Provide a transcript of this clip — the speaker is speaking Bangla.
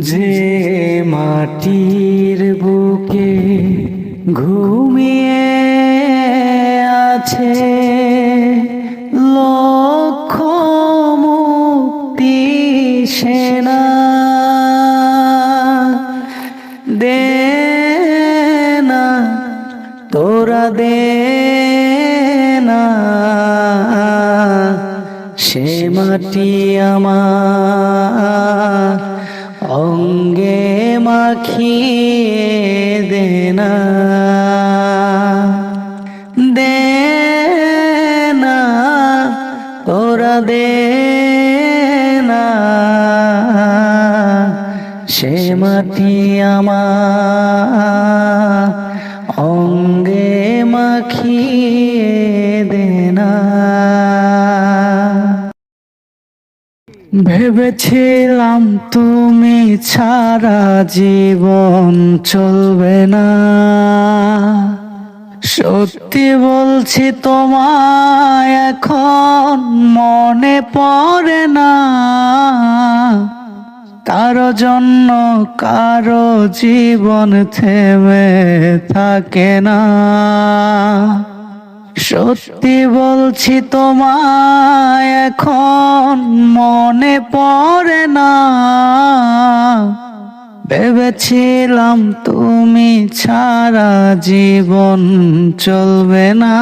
যে মাটির বুকে ঘুমিয়ে আছে লক্ষ মুক্তি সেনা, দে না তোরা দে না সে মাটি আমার অঙ্গে মাখিয়ে দে না, দে না তোরা দে না সে মাটি আমার অঙ্গে মাখিয়ে দে না। ভেবেছিলাম তুমি ছাড়া জীবন চলবে না, সত্যি বলছি তোমায় এখন মনে পড়ে না। কারো জন্য কারো জীবন থেমে থাকে না, সত্যি বলছি তোমায় এখন মনে পড়ে না। ভেবেছিলাম তুমি ছাড়া জীবন চলবে না।